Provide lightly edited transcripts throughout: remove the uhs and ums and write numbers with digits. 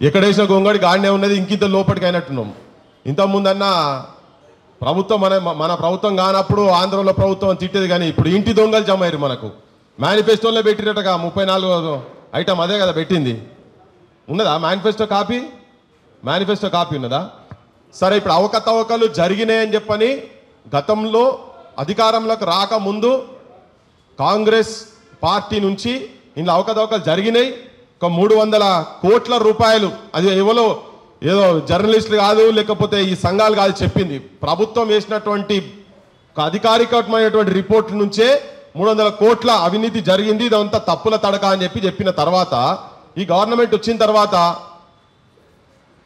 ఎక్కడేసిన గొంగడి గాడినే ఉన్నది, ఇంకింత లోపలికి అయినట్టున్నాం. ఇంతకుముందన్న ప్రభుత్వం మన ప్రభుత్వం కానప్పుడు ఆంధ్రలో ప్రభుత్వం తిట్టేది, కానీ ఇప్పుడు ఇంటి దొంగలు జమ అయ్యారు. మనకు మేనిఫెస్టోలో పెట్టినట్టుగా 34 ఐటమ్ అదే కదా పెట్టింది. ఉన్నదా మేనిఫెస్టో కాపీ ఉన్నదా? సరే, ఇప్పుడు అవకతవకలు జరిగినాయని చెప్పని గతంలో అధికారంలోకి రాకముందు కాంగ్రెస్ పార్టీ నుంచి ఇందులో అవకతవకలు జరిగినాయి. ఒక 300 కోట్ల రూపాయలు, అది ఏదో జర్నలిస్టులు కాదు, లేకపోతే ఈ సంఘాలు కాదు చెప్పింది, ప్రభుత్వం వేసినటువంటి అధికారికమైనటువంటి రిపోర్ట్ నుంచే 300 కోట్ల అవినీతి జరిగింది, ఇదంతా తప్పుల తడక అని చెప్పిన తర్వాత ఈ గవర్నమెంట్ వచ్చిన తర్వాత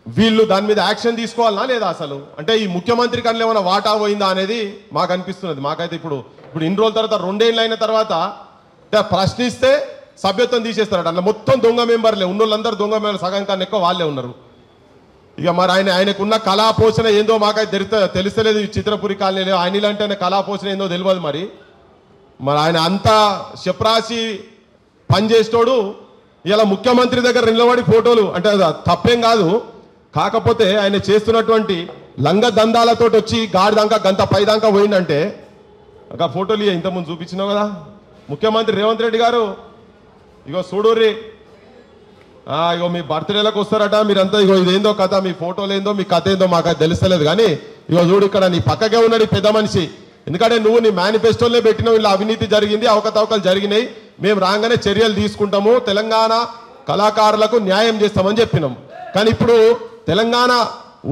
వీళ్ళు దాని మీద యాక్షన్ తీసుకోవాలనా లేదా? అసలు అంటే ఈ ముఖ్యమంత్రి కన్నా ఏమైనా వాటా పోయిందా అనేది మాకు అనిపిస్తున్నది. మాకైతే ఇప్పుడు ఇన్ని రోజుల తర్వాత 2 ఏళ్ళు అయిన తర్వాత ప్రశ్నిస్తే సభ్యత్వం తీసేస్తారట. అట్లా మొత్తం దొంగ మెంబర్లే, ఉన్నోళ్ళందరూ దొంగ మెంబర్లు, సగం కన్నా ఎక్కువ వాళ్ళే ఉన్నారు. ఇక మరి ఆయనకున్న కళా పోషణ ఏందో మాకైతే తెలుస్తలేదు. ఈ చిత్రపురి కాలనీలో ఆయన ఇలాంటి కళా పోషణ ఏందో తెలియదు. మరి ఆయన అంతా చెప్రాసి పనిచేసేటోడు ఇలా ముఖ్యమంత్రి దగ్గర నిలబడి ఫోటోలు, అంటే తప్పేం కాదు, కాకపోతే ఆయన చేస్తున్నటువంటి లంగ దందాలతో వచ్చి గాడి దాకా గంత పైదాకా పోయిందంటే ఒక ఫోటోలు ఇంతకుముందు చూపించినావు కదా ముఖ్యమంత్రి రేవంత్ రెడ్డి గారు. ఇగో చూడుర్రి, ఇగో మీ బర్త్డేలకు వస్తారట మీరంతా, ఇగో ఇదేందో కథ, మీ ఫోటోలు ఏందో మీ కథ ఏందో మాకు తెలుస్తలేదు. కానీ ఇగో చూడు, ఇక్కడ నీ పక్కకే ఉన్నాడు పెద్ద మనిషి. ఎందుకంటే నువ్వు నీ మేనిఫెస్టోలే పెట్టినావు, ఇలా అవినీతి జరిగింది, అవకతవకలు జరిగినాయి, మేము రాగానే చర్యలు తీసుకుంటాము, తెలంగాణ కళాకారులకు న్యాయం చేస్తామని చెప్పినాం. కానీ ఇప్పుడు తెలంగాణ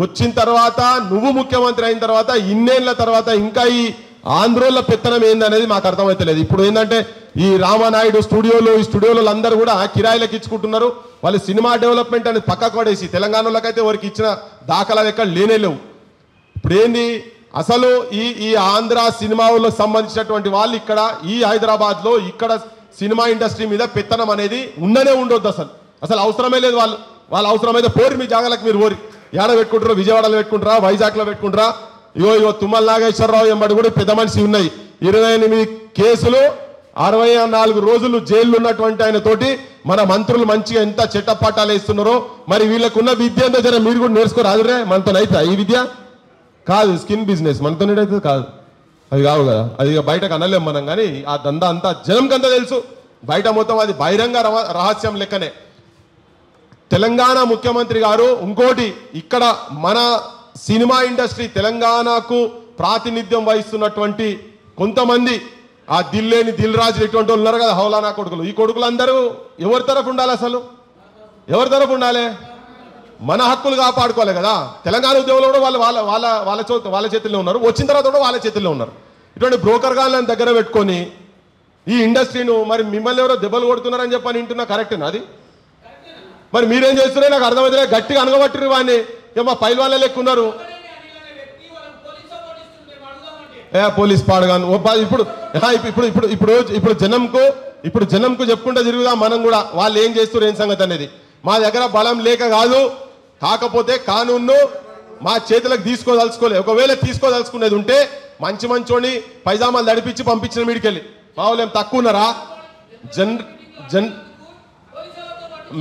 వచ్చిన తర్వాత, నువ్వు ముఖ్యమంత్రి అయిన తర్వాత, ఇన్నేళ్ల తర్వాత ఇంకా ఈ ఆంధ్రోళ్ళ పెత్తనం ఏందనేది మాకు అర్థమైతలేదు. ఇప్పుడు ఏంటంటే ఈ రామానాయుడు ఈ స్టూడియోలు అందరూ కూడా కిరాయిలకు ఇచ్చుకుంటున్నారు. వాళ్ళు సినిమా డెవలప్మెంట్ అనేది పక్కకు పడేసి తెలంగాణలోకైతే వారికి ఇచ్చిన దాఖలాలు ఎక్కడ లేనేలేవు. ఇప్పుడు ఏంది అసలు ఈ ఆంధ్ర సినిమాలకు సంబంధించినటువంటి వాళ్ళు ఇక్కడ ఈ హైదరాబాద్లో ఇక్కడ సినిమా ఇండస్ట్రీ మీద పెత్తనం అనేది ఉండొద్దు. అసలు అవసరమే లేదు. వాళ్ళు అవసరమైతే పోరి, మీ జాగాలకు మీరు పోరి, ఏడ పెట్టుకుంటారో, విజయవాడలో పెట్టుకుంటారా, వైజాగ్లో పెట్టుకుంటారా. ఇగో తుమ్మల నాగేశ్వరరావు ఎంబడి కూడా పెద్ద మనిషి ఉన్నాయి. 28 కేసులు, 64 రోజులు జైల్లో ఉన్నటువంటి ఆయన తోటి మన మంత్రులు మంచిగా ఎంత చెట్టపాటాలు వేస్తున్నారో. మరి వీళ్ళకున్న విద్య ఎంతో జర మీరు కూడా నేర్చుకోరాదురే. మనతోనైతే ఈ విద్య కాదు, స్కిన్ బిజినెస్ మనతోనైతే కాదు, అది కావు కదా. అది బయటకు అనలేం మనం. కానీ ఆ దందా అంతా జనంకంతా తెలుసు, బయట మొత్తం అది బహిరంగ రహస్యం లెక్కనే. తెలంగాణ ముఖ్యమంత్రి గారు ఇంకోటి, ఇక్కడ మన సినిమా ఇండస్ట్రీ తెలంగాణకు ప్రాతినిధ్యం వహిస్తున్నటువంటి కొంతమంది ఆ దిల్లేని దిల్ రాజు ఇటువంటి వాళ్ళు ఉన్నారు కదా, హౌలానా కొడుకులు. ఈ కొడుకులందరూ ఎవరి తరఫు ఉండాలి? అసలు ఎవరి తరఫు ఉండాలి? మన హక్కులు కాపాడుకోవాలి కదా. తెలంగాణ ఉద్యమంలో కూడా వాళ్ళ చేతుల్లో ఉన్నారు, వచ్చిన తర్వాత కూడా వాళ్ళ చేతుల్లో ఉన్నారు. ఇటువంటి బ్రోకర్ గాళ్ళని దగ్గర పెట్టుకొని ఈ ఇండస్ట్రీను మరి మిమ్మల్ని ఎవరో దెబ్బలు కొడుతున్నారని చెప్పని వింటున్నా, కరెక్టేనా అది? మరి మీరేం చేస్తున్నారో నాకు అర్థమైతే గట్టిగా అనగబట్టిరు వాడిని. ఏమో పైల్వాళ్ళ లెక్క ఉన్నారు, పోలీస్ పాడగాను. ఇప్పుడు జనంకు చెప్పుకుంటూ తిరుగుదా మనం కూడా, వాళ్ళు ఏం చేస్తారు ఏం సంగతి అనేది. మా దగ్గర బలం లేక కాదు, కాకపోతే కానూన్ను మా చేతులకు తీసుకోదలుచుకోలే. ఒకవేళ తీసుకోదలుచుకునేది ఉంటే మంచోని పైజామాలు నడిపించి పంపించిన మీడికెళ్ళి మా వాళ్ళు ఏం తక్కువ ఉన్నారా?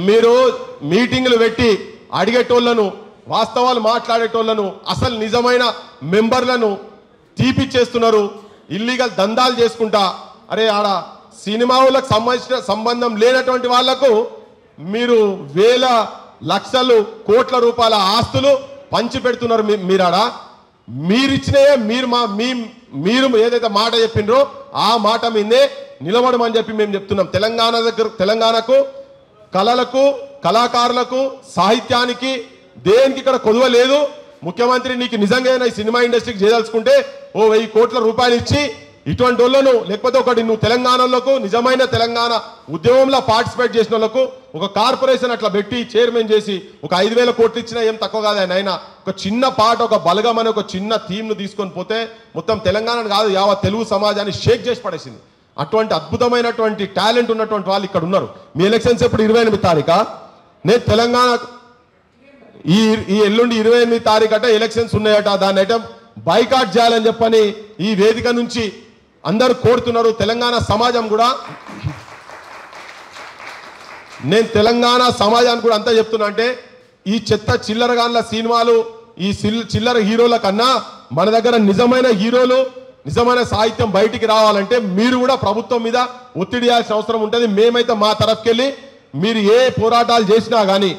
మీరు మీటింగ్లు పెట్టి అడిగేటోళ్లను, వాస్తవాలు మాట్లాడేటోళ్లను, అసలు నిజమైన మెంబర్లను తీపిచ్చేస్తున్నారు. ఇల్లీగల్ దందాలు చేసుకుంటా, అరే ఆడ సినిమాలకు సంబంధం లేనటువంటి వాళ్లకు మీరు వేల లక్షలు కోట్ల రూపాయల ఆస్తులు పంచి పెడుతున్నారు. మీరాడ మీరిచ్చినయే మీరు ఏదైతే మాట చెప్పిండ్రో ఆ మాట మీదే నిలబడమని చెప్పి మేము చెప్తున్నాం. తెలంగాణకు కళలకు, కళాకారులకు, సాహిత్యానికి దేనికి ఇక్కడ కొదువ లేదు. ముఖ్యమంత్రి నీకు నిజంగా ఈ సినిమా ఇండస్ట్రీకి చేయదలుచుకుంటే 1000 కోట్ల రూపాయలు ఇచ్చి ఇటువంటి వాళ్ళను, లేకపోతే ఒకటి నువ్వు తెలంగాణలోకి నిజమైన తెలంగాణ ఉద్యమంలో పార్టిసిపేట్ చేసిన వాళ్ళకు ఒక కార్పొరేషన్ అట్లా పెట్టి చైర్మన్ చేసి ఒక 5000 కోట్లు ఇచ్చినా ఏం తక్కువ కాదు. ఆయన ఒక చిన్న పాట, ఒక బలగం అనే ఒక చిన్న థీమ్ను తీసుకొని పోతే మొత్తం తెలంగాణను కాదు యావత్ తెలుగు సమాజాన్ని షేక్ చేసి పడేసింది. అటువంటి అద్భుతమైనటువంటి టాలెంట్ ఉన్నటువంటి వాళ్ళు ఇక్కడ ఉన్నారు. మీ ఎలక్షన్స్ ఎప్పుడు 28 తారీఖా? నేను తెలంగాణ ఈ ఎల్లుండి 28 తారీఖు అట ఎలక్షన్స్ ఉన్నాయట. దాన్ని అయితే బైకాట్ చేయాలని చెప్పని ఈ వేదిక నుంచి అందరూ కోరుతున్నారు. తెలంగాణ సమాజం కూడా, నేను తెలంగాణ సమాజానికి కూడా అంతా చెప్తున్నా, అంటే ఈ చెత్త చిల్లరగాన్ల సినిమాలు ఈ చిల్లర హీరోల కన్నా మన దగ్గర నిజమైన హీరోలు నిజమైన సాహిత్యం బయటికి రావాలంటే మీరు కూడా ప్రభుత్వం మీద ఒత్తిడి చేయాల్సిన అవసరం ఉంటుంది. మేమైతే మా తరఫుకెళ్ళి మీరు ఏ పోరాటాలు చేసినా కానీ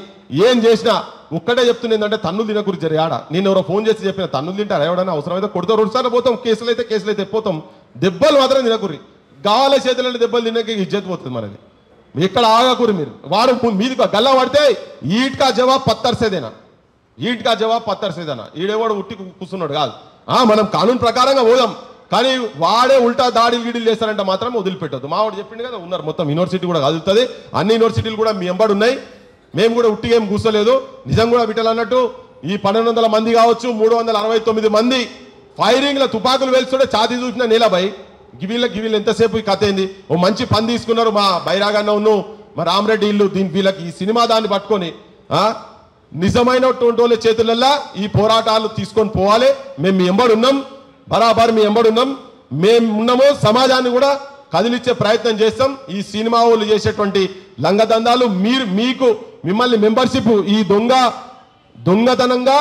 ఏం చేసినా ఒక్కటే చెప్తుంది ఏంటంటే తన్నులు తినకూరి జరిగాడ. నేను ఎవరో ఫోన్ చేసి చెప్పిన తన్నులు తింటారు ఎవడన్నా అవసరమైతే కొడుతూ 2 సార్లు పోతాం, కేసులు అయితే పోతాం, దెబ్బలు మాత్రం తినకూరి. గావాల చేతులంటే దెబ్బలు తినక ఇజ్జత్ పోతుంది మనది. ఎక్కడ ఆగకూరి మీరు. వాడు మీది గల్లా పడితే ఈట్కా జవాబ్ పత్తర్సేదేనా, ఈట్కా జవాబ్ పత్తర్సేదేనా. ఈడేవాడు ఉట్టి కూర్చున్నాడు కాదు. మనం కానూన్ ప్రకారంగా పోదాం, కానీ వాడే ఉల్టా దాడిలు గిడిలు చేస్తారంటే మాత్రం వదిలిపెట్టద్దు. మావాడు చెప్పిండు కదా ఉన్నారు మొత్తం యూనివర్సిటీ కూడా కదులుతుంది. అన్ని యూనివర్సిటీలు కూడా మీ ఎంబడి ఉన్నాయి. మేము కూడా ఉట్టిగా ఏం కూర్చోలేదు. నిజం కూడా విటల్ అన్నట్టు ఈ 1200 మంది కావచ్చు 369 మంది ఫైరింగ్ల తుపాకులు వేల్చుంటే ఛాతీ చూసిన నేలపై గివీళ్ళకి ఎంతసేపు ఈ కథ ఏంది. ఓ మంచి పని తీసుకున్నారు మా బైరాగన్నను మా రామరెడ్డి ఇల్లు. వీళ్ళకి ఈ సినిమా దాన్ని పట్టుకొని నిజమైనటువంటి వాళ్ళ చేతులల్లా ఈ పోరాటాలు తీసుకొని పోవాలి. మేము మీ ఎంబడి ఉన్నాం, బరాబర్ మీ ఎంబడి ఉన్నాం. మేము ఉన్నామో సమాజాన్ని కూడా కదిలిచ్చే ప్రయత్నం చేస్తాం. ఈ సినిమా వాళ్ళు చేసేటువంటి లంగదందాలు మిమ్మల్ని మెంబర్షిప్ ఈ దొంగతనంగా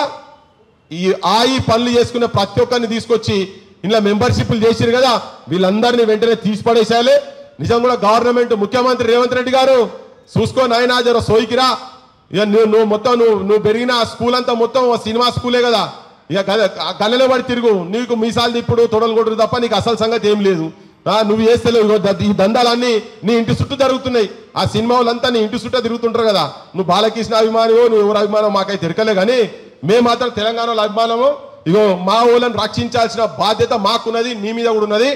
ఈ పనులు చేసుకునే ప్రతి ఒక్కరిని తీసుకొచ్చి ఇలా మెంబర్షిప్లు చేసిరు కదా, వీళ్ళందరినీ వెంటనే తీసిపడేసేయాలి. నిజం కూడా గవర్నమెంట్ ముఖ్యమంత్రి రేవంత్ రెడ్డి గారు చూసుకొని ఆయన జర సోయికిరా. ఇక నువ్వు పెరిగిన స్కూల్ అంతా మొత్తం సినిమా స్కూలే కదా. ఇక గల్లెలో పడి తిరుగు, నీకు మీసాలు తిప్పుడు తొడలు కొడురు తప్ప నీకు అసలు సంగతి ఏం లేదు. నువ్వు చేస్తలేవు. ఈ దందాలన్నీ నీ ఇంటి చుట్టూ జరుగుతున్నాయి. ఆ సినిమా వాళ్ళంతా నీ ఇంటి చుట్టూ తిరుగుతుంటారు కదా. నువ్వు బాలకృష్ణ అభిమానివో నువ్వు ఎవరు అభిమానం మాకైతే తిరగలే, కానీ మేము మాత్రం తెలంగాణలో అభిమానము. ఇగో మా ఊళ్ళని రక్షించాల్సిన బాధ్యత మాకున్నది, నీ మీద కూడా ఉన్నది.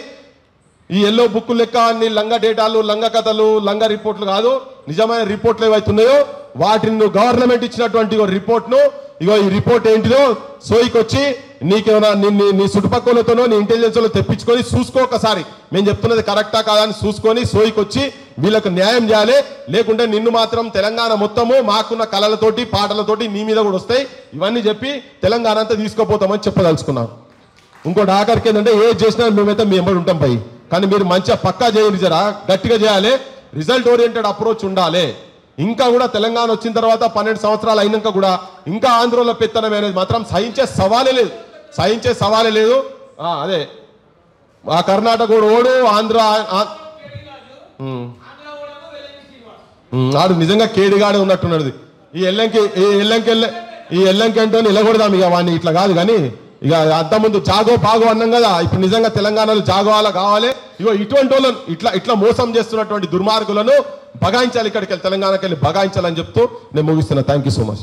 ఈ ఎల్లో బుక్ లెక్క అన్ని లంగ డేటాలు, లంగ కథలు, లంగ రిపోర్ట్లు కాదు, నిజమైన రిపోర్ట్లు ఏవైతున్నాయో వాటిని నువ్వు గవర్నమెంట్ ఇచ్చినటువంటి రిపోర్ట్ను ఈ రిపోర్ట్ ఏంటిదో సోయికొచ్చి నీకేమైనా నీ చుట్టుపక్కలతోనో నీ ఇంటెలిజెన్స్ లో తెప్పించుకొని చూసుకో ఒకసారి. మేము చెప్తున్నది కరెక్టా కాదా అని చూసుకొని సోయికొచ్చి వీళ్ళకు న్యాయం చేయాలి. లేకుంటే నిన్ను మాత్రం తెలంగాణ మొత్తము మాకున్న కళలతోటి పాటలతోటి నీ మీద కూడా వస్తాయి. ఇవన్నీ చెప్పి తెలంగాణ అంతా తీసుకుపోతామని చెప్పదలుచుకున్నాం. ఇంకోటి ఆఖరికి ఏంటంటే ఏది చేసినా మేమైతే మీ ఎంబడి ఉంటాం పై, కానీ మీరు మంచిగా పక్కా చేయాలి, జరా గట్టిగా చేయాలి. రిజల్ట్ ఓరియంటెడ్ అప్రోచ్ ఉండాలి. ఇంకా కూడా తెలంగాణ వచ్చిన తర్వాత 12 సంవత్సరాలు అయినాక కూడా ఇంకా ఆంధ్రలో పెత్తనం అనేది మాత్రం సహించే సవాలే లేదు. అదే ఆ కర్ణాటక ఓడు ఆంధ్ర ఆడు నిజంగా కేడిగాడే ఉన్నట్టున్నది. ఈ ఎల్లంకి అంటే నిలకూడదాం ఇక వాడిని ఇట్లా కాదు. కానీ ఇక అంతకుముందు జాగో పాగో అన్నాం కదా, ఇప్పుడు నిజంగా తెలంగాణలో జాగోవాల కావాలి. ఇగో ఇటువంటి వాళ్ళను ఇట్లా మోసం చేస్తున్నటువంటి దుర్మార్గులను బగాయించాలి. ఇక్కడికి వెళ్ళి తెలంగాణకి వెళ్ళి బగాయించాలని చెప్తూ నేను ముగిస్తున్నా. Thank you so much.